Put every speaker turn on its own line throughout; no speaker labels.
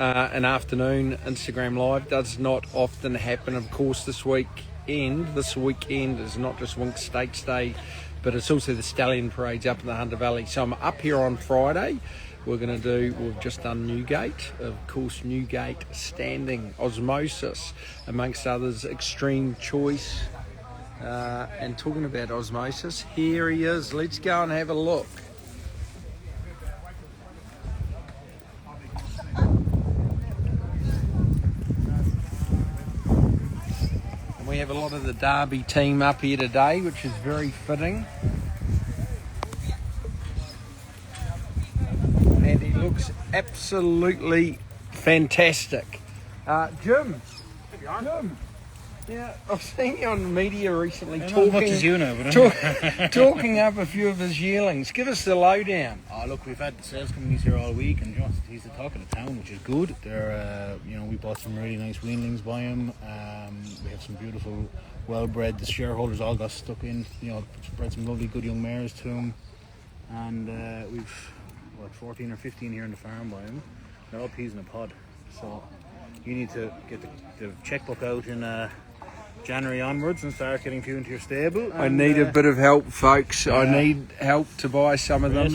an afternoon Instagram live. Does not often happen. Of course, this weekend is not just Winx Stakes Day, but it's also the Stallion Parades up in the Hunter Valley. So I'm up here on Friday. We've just done Newgate, of course, Newgate Standing, Osmosis, amongst others, Extreme Choice. And talking about Osmosis, here he is. Let's go and have a look. And we have a lot of the Derby team up here today, which is very fitting. And he looks absolutely fantastic. Jim. Yeah, I've seen you on the media recently talking,
much as you know, but
talking up a few of his yearlings. Give us the lowdown.
Oh, look, we've had the sales companies here all week, and he's the talk of the town, which is good. They're, we bought some really nice weanlings by him. We have some beautiful, well-bred. The shareholders all got stuck in. Bred some lovely, good young mares to him, and we've 14 or 15 here in the farm by him. They're all peas in a pod. So you need to get the checkbook out in January onwards and start getting a few into your stable.
I need a bit of help, folks. I need help to buy some of them.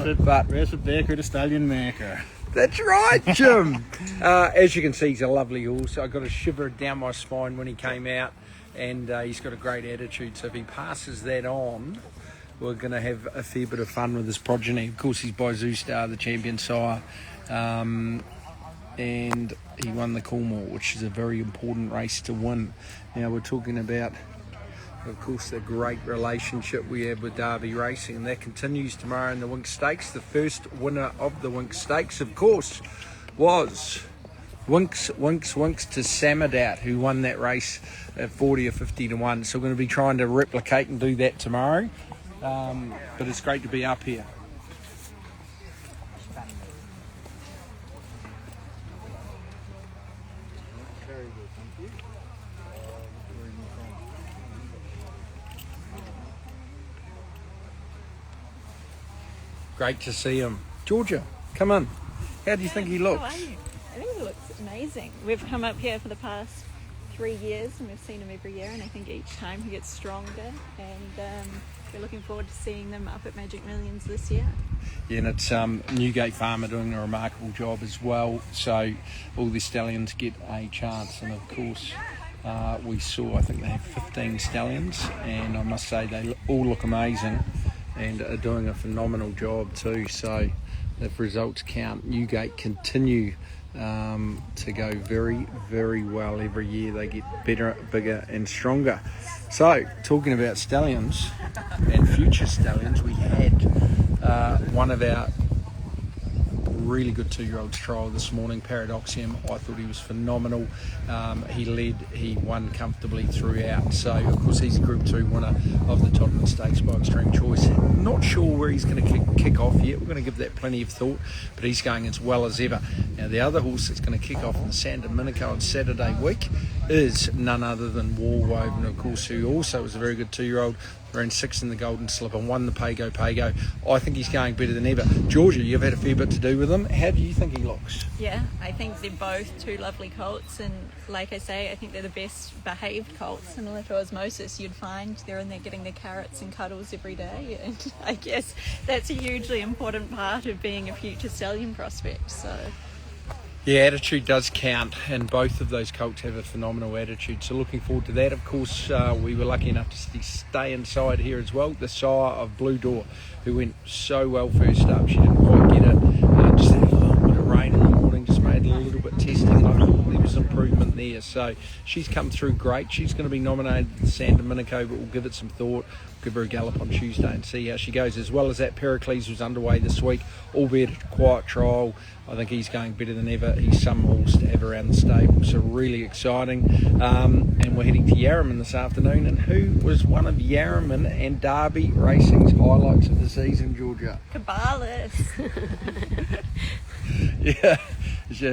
Race with Baker, the Stallion maker.
That's right, Jim. As you can see, he's a lovely horse. I got a shiver down my spine when he came out, and he's got a great attitude. So if he passes that on, we're going to have a fair bit of fun with his progeny. Of course, he's by Zoo Star, the champion sire, and he won the Coolmore, which is a very important race to win. Now, we're talking about, of course, the great relationship we have with Derby Racing, and that continues tomorrow in the Winx Stakes. The first winner of the Winx Stakes, of course, was Winx to Samadat, who won that race at 40 or 50 to 1. So we're going to be trying to replicate and do that tomorrow. But it's great to be up here. Great to see him. Georgia, come on. How do you think he looks?
How are you? I think he looks amazing. We've come up here for the past 3 years and we've seen him every year, and I think each time he gets stronger, and we're looking forward to seeing them up at Magic Millions this year.
Yeah, and it's Newgate Farm are doing a remarkable job as well, so all the stallions get a chance. And of course we saw, I think they have 15 stallions, and I must say they all look amazing and are doing a phenomenal job too. So if results count, Newgate continue to go very, very well every year. They get better, bigger and stronger. So talking about stallions and future stallions, we had one of our really good 2-year-olds trial this morning, Paradoxium. I thought he was phenomenal. He won comfortably throughout. So of course he's a Group 2 winner of the Tottenham Stakes by Extreme Choice. Not sure where he's going to kick off yet. We're going to give that plenty of thought, but he's going as well as ever. Now the other horse that's going to kick off in the San Domenico on Saturday week is none other than Warwoven, of course, who also was a very good 2-year-old. Ran 6th in the Golden Slip and won the Pago. I think he's going better than ever. Georgia, you've had a fair bit to do with him. How do you think he looks?
Yeah, I think they're both two lovely colts, and like I say, I think they're the best behaved colts. Similar to Osmosis, you'd find they're in there getting their carrots and cuddles every day, and I guess that's a hugely important part of being a future stallion prospect. So
yeah, attitude does count, and both of those colts have a phenomenal attitude. So looking forward to that. Of course, we were lucky enough to stay inside here as well. The sire of Blue Door, who went so well first up. She didn't quite get it. Just had a little bit of rain in the morning, just made a little bit testing. I thought there was improvement there. So she's come through great. She's going to be nominated for the San Domenico, but we'll give it some thought. Give her a gallop on Tuesday and see how she goes. As well as that, Pericles was underway this week, albeit a quiet trial. I think he's going better than ever. He's some horse to have around the stable, so really exciting. And we're heading to Yarraman this afternoon. And who was one of Yarraman and Derby Racing's highlights of the season, Georgia?
Cabalas.
Yeah,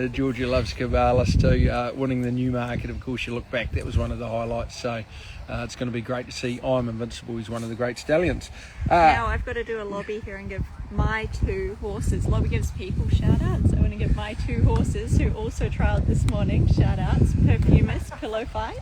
Georgia loves Cabalas too. Winning the Newmarket, of course, you look back, that was one of the highlights. So it's going to be great to see I'm Invincible. He's one of the great stallions.
Now I've got to do a lobby here and give my 2 horses. Lobby gives people shout outs. I want to give my 2 horses who also trialled this morning shout outs. Perfumist, Pillow Fight.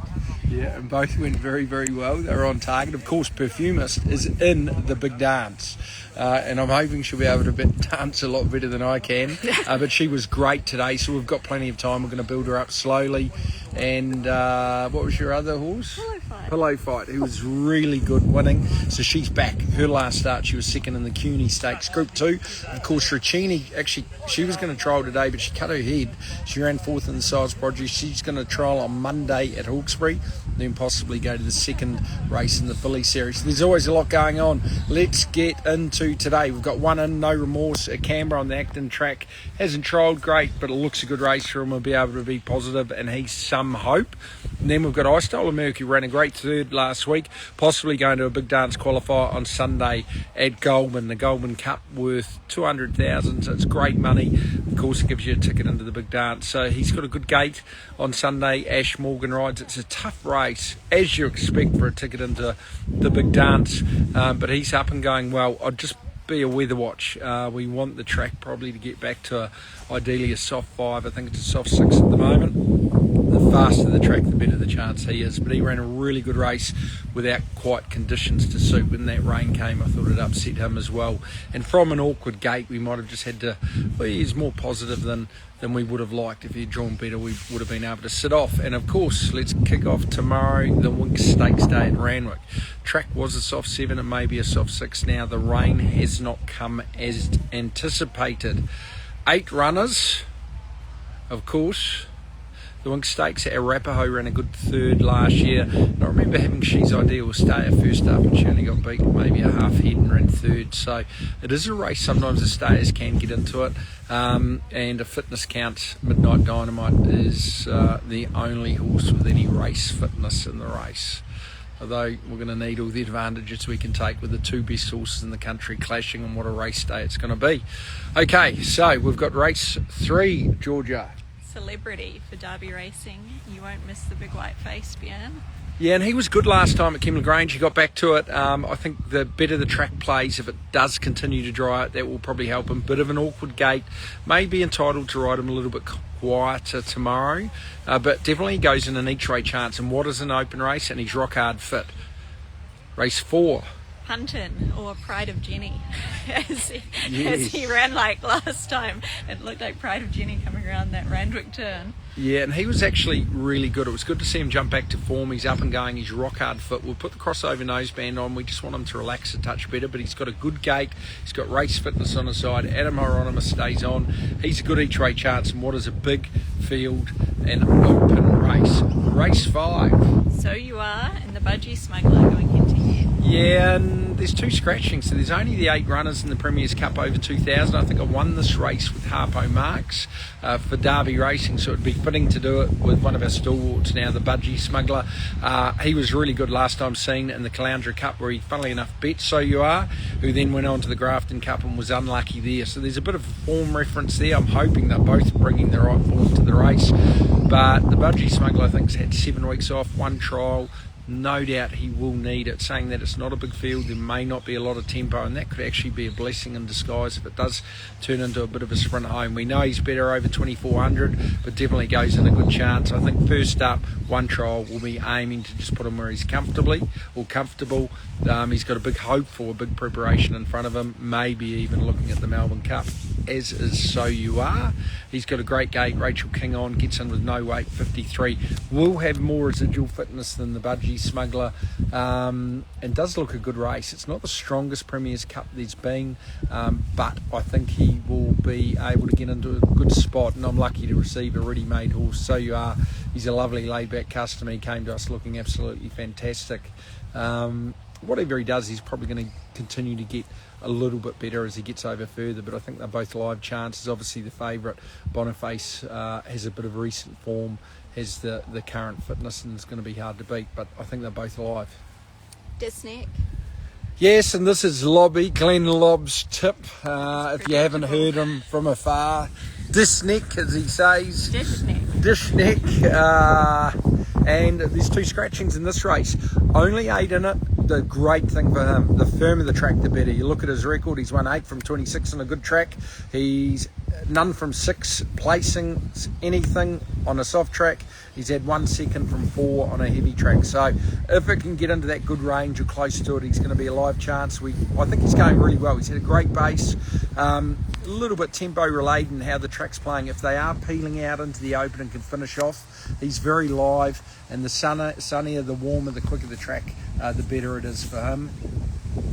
Yeah, and both went very, very well. They were on target. Of course, Perfumist is in the big dance. And I'm hoping she'll be able to dance a lot better than I can. But she was great today, so we've got plenty of time. We're going to build her up slowly. And what was your other horse? Pillow Fight, who was really good winning. So she's back. Her last start, she was second in the CUNY Stakes Group 2. Of course, Ricini, actually, she was going to trial today, but she cut her head. She ran 4th in the Size Produce. She's going to trial on Monday at Hawkesbury, then possibly go to the second race in the Filly Series. There's always a lot going on. Let's get into today. We've got one in, No Remorse, at Canberra on the Acton track. Hasn't trialled great, but it looks a good race for him. We'll be able to be positive, and he's some hope. And then we've got I Stole a Mercury, ran a great third last week, possibly going to a big dance qualifier on Sunday at Goulburn. The Goulburn Cup worth 200,000, so it's great money. Of course, it gives you a ticket into the big dance. So he's got a good gate on Sunday. Ash Morgan rides. It's a tough race, as you expect for a ticket into the big dance, but he's up and going well. I'd just be a weather watch. We want the track probably to get back to ideally a soft 5. I think it's a soft 6 at the moment. The faster the track, the better the chance he is. But he ran a really good race without quite conditions to suit. When that rain came, I thought it upset him as well. And from an awkward gate, we might have just had to... Well, he's more positive than we would have liked. If he'd drawn better, we would have been able to sit off. And of course, let's kick off tomorrow, the Winx Stakes Day at Randwick. Track was a soft 7, it may be a soft 6 now. The rain has not come as anticipated. 8 runners, of course. The Winx Stakes, Arapaho ran a good third last year. And I remember having She's Ideal stay her first up, and she only got beat maybe a half head and ran third. So it is a race. Sometimes the stayers can get into it. And a fitness count, Midnight Dynamite is the only horse with any race fitness in the race. Although we're going to need all the advantages we can take with the 2 best horses in the country clashing, and what a race day it's going to be. Okay, so we've got race 3, Georgia.
Celebrity for Derby Racing. You won't miss the big white face, Bjorn.
Yeah, and he was good last time at Kemley Grange. He got back to it. I think the better the track plays, if it does continue to dry out, that will probably help him. Bit of an awkward gate. May be entitled to ride him a little bit quieter tomorrow. But definitely goes in an each way chance. And what is an open race? And he's rock hard fit. Race 4.
Hunton, or Pride of Jenny, as he ran like last time. It looked like Pride of Jenny coming around that Randwick turn.
Yeah, and he was actually really good. It was good to see him jump back to form. He's up and going. He's rock hard fit. We'll put the crossover noseband on. We just want him to relax a touch better, but he's got a good gait. He's got race fitness on his side. Adam Hieronymus stays on. He's a good each way chance in what is a big field and open race. Race 5.
So You Are and the Budgie Smuggler going head to head.
Yeah, and there's 2 scratching, so there's only the 8 runners in the Premier's Cup over 2,000. I think I won this race with Harpo Marks for Derby Racing, so it'd be fitting to do it with one of our stalwarts now, the Budgie Smuggler. He was really good last time seen in the Caloundra Cup, where he, funnily enough, bet So You Are, who then went on to the Grafton Cup and was unlucky there. So there's a bit of a form reference there. I'm hoping they're both bringing the right form to the race. But the Budgie Smuggler, I think, has had 7 weeks off, 1 trial. No doubt he will need it. Saying that it's not a big field, there may not be a lot of tempo, and that could actually be a blessing in disguise if it does turn into a bit of a sprint home. We know he's better over 2,400, but definitely goes in a good chance. I think first up, 1 trial, will be aiming to just put him where he's comfortable. He's got a big hope for, a big preparation in front of him, maybe even looking at the Melbourne Cup, as is So You Are. He's got a great gate. Rachel King on, gets in with no weight, 53. Will have more residual fitness than the Budgie Smuggler, and does look a good race. It's not the strongest Premier's Cup there's been, but I think he will be able to get into a good spot, and I'm lucky to receive a ready-made horse. So You Are. He's a lovely laid-back customer. He came to us looking absolutely fantastic. Whatever he does, he's probably going to continue to get a little bit better as he gets over further, but I think they're both live chances. Obviously the favourite, Boniface, has a bit of recent form, has the current fitness, and it's going to be hard to beat, but I think they're both live.
Disneck.
Yes, and this is Glenn Lobb's tip, if you haven't heard him from afar. Disneck, as he says.
Disneck.
And there's 2 scratchings in this race. Only 8 in it. The great thing for him, the firmer the track, the better. You look at his record, he's won 8 from 26 on a good track. He's none from 6 placing anything on a soft track. He's had 1 second from 4 on a heavy track. So if it can get into that good range or close to it, he's going to be a live chance. I think he's going really well. He's had a great base. A little bit tempo related in how the track's playing. If they are peeling out into the open and can finish off, he's very live. And the sunnier, the warmer, the quicker the track, the better it is for him.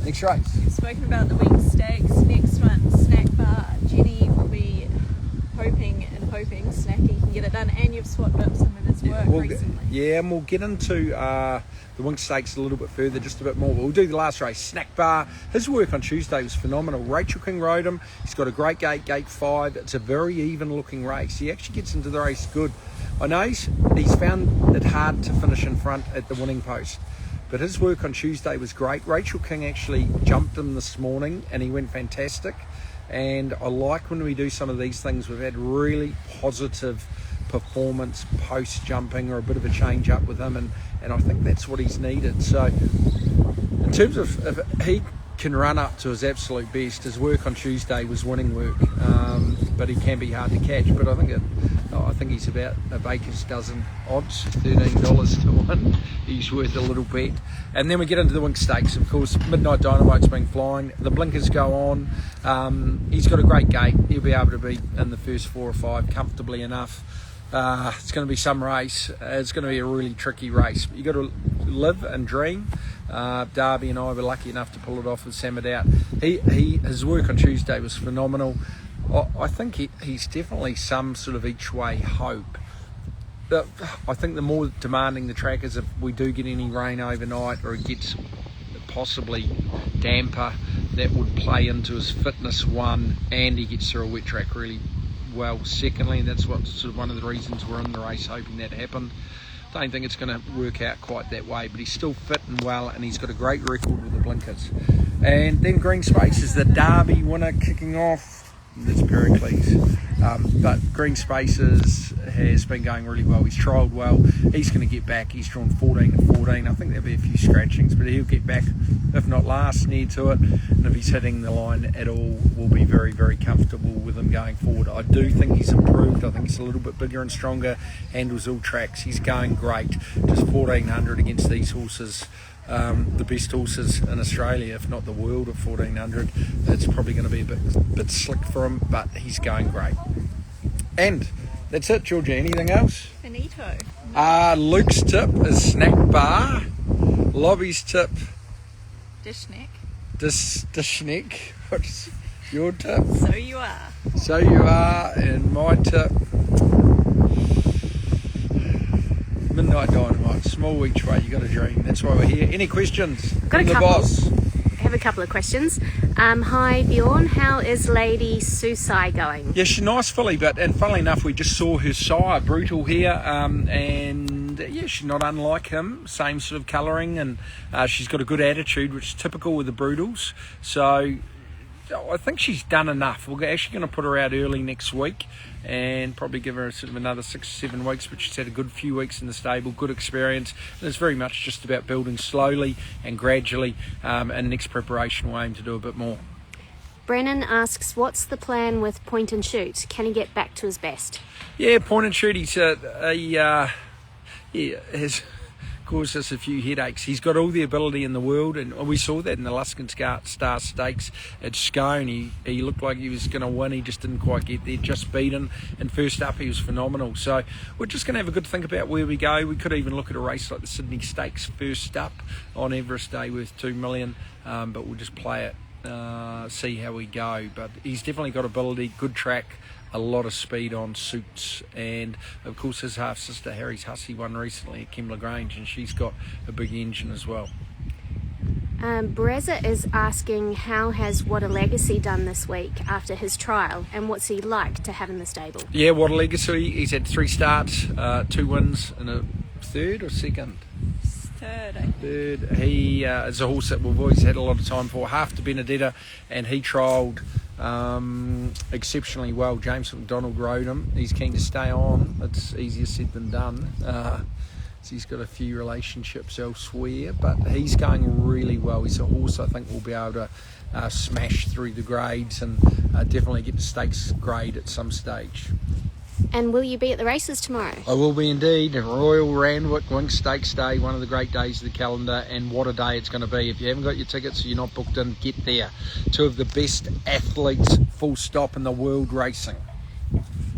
Next race.
You've spoken about the wing stakes. Next one, Snack Bar. Jenny will be hoping Snacky can get it done, and you've swapped up some of his work recently.
Yeah, and we'll get into the wing stakes a little bit further, just a bit more. We'll do the last race, Snack Bar. His work on Tuesday was phenomenal. Rachel King rode him. He's got a great gate 5. It's a very even looking race. He actually gets into the race good. I know he's found it hard to finish in front at the winning post, but his work on Tuesday was great. Rachel King actually jumped him this morning and he went fantastic. And I like when we do some of these things. We've had really positive performance post jumping or a bit of a change up with him, and I think that's what he's needed. So in terms of if he can run up to his absolute best, his work on Tuesday was winning work, but he can be hard to catch. But I think he's about a baker's dozen odds, $13 to 1. He's worth a little bet. And then we get into the wing stakes. Of course, Midnight Dynamite's been flying. The blinkers go on. He's got a great gate. He'll be able to be in the first 4 or 5 comfortably enough. It's going to be some race. It's going to be a really tricky race. You've got to live and dream. Darby and I were lucky enough to pull it off with Sam Out. His work on Tuesday was phenomenal. I think he's definitely some sort of each way hope. I think the more demanding the track is, if we do get any rain overnight or it gets possibly damper, that would play into his fitness, one, and he gets through a wet track really well, secondly, and that's what sort of one of the reasons we're in the race, hoping that happened. Don't think it's going to work out quite that way, but he's still fit and well, and he's got a great record with the blinkers. And then Green Space is the Derby winner kicking off. That's Pericles. But Green Spaces has been going really well. He's trialled well. He's going to get back. He's drawn 14 and 14. I think there'll be a few scratchings, but he'll get back, if not last, near to it. And if he's hitting the line at all, we'll be very, very comfortable with him going forward. I do think he's improved. I think he's a little bit bigger and stronger, handles all tracks. He's going great. Just 1400 against these horses. The best horses in Australia, if not the world, of 1400. It's probably going to be a bit slick for him, but he's going great. And that's it, Georgia. Anything else?
Finito.
Luke's tip is Snack Bar. Lobby's tip,
Dishneck.
Dishneck. What's your tip?
So you are.
So you are, and my tip, Midnight Dynamite. Small each way, you got a dream. That's why we're here. Any questions?
Got a
from the
couple.
boss?
I have a couple of questions. Hi Bjorn, how is Lady Susai going?
Yeah, she's a nice filly, and funnily enough, we just saw her sire, Brutal, here, and yeah, she's not unlike him. Same sort of colouring, and she's got a good attitude, which is typical with the Brutals. So I think she's done enough. We're actually going to put her out early next week and probably give her sort of another 6 or 7 weeks, but she's had a good few weeks in the stable, good experience, and it's very much just about building slowly and gradually, and next preparation we'll aim to do a bit more.
Brennan asks, what's the plan with Point and Shoot? Can he get back to his best?
Yeah, Point and Shoot, he's has caused us a few headaches. He's got all the ability in the world, and we saw that in the Luskin Star Stakes at Scone. He looked like he was going to win. He just didn't quite get there, just beaten, and first up he was phenomenal. So we're just going to have a good think about where we go. We could even look at a race like the Sydney Stakes first up on Everest Day worth $2 million, but we'll just play it, see how we go. But he's definitely got ability, good track, a lot of speed on Suits, and of course his half sister Harry's Hussey won recently at Kembla Grange, and she's got a big engine as well.
Brezza is asking, how has What a Legacy done this week after his trial, and what's he like to have in the stable?
Yeah, What a Legacy. He's had 3 starts, 2 wins and a third or second?
Third, I think.
Third. He is a horse that we've always had a lot of time for, half to Benedetta, and he trialled exceptionally well. James McDonald rode him. He's keen to stay on. It's easier said than done. So he's got a few relationships elsewhere, but he's going really well. He's a horse I think will be able to smash through the grades and definitely get to stakes grade at some stage.
And will you be at the races tomorrow?
I will be indeed. Royal Randwick Winx Stakes Day, one of the great days of the calendar, and what a day it's going to be. If you haven't got your tickets or you're not booked in, get there. Two of the best athletes, full stop, in the world racing.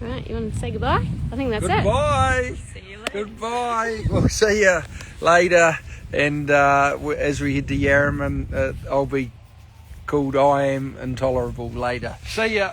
Right, you want to say goodbye? I think that's it.
Goodbye.
See you later.
Goodbye. We'll see you later. And as we head to Yarraman, I'll be called I Am Intolerable later. See ya.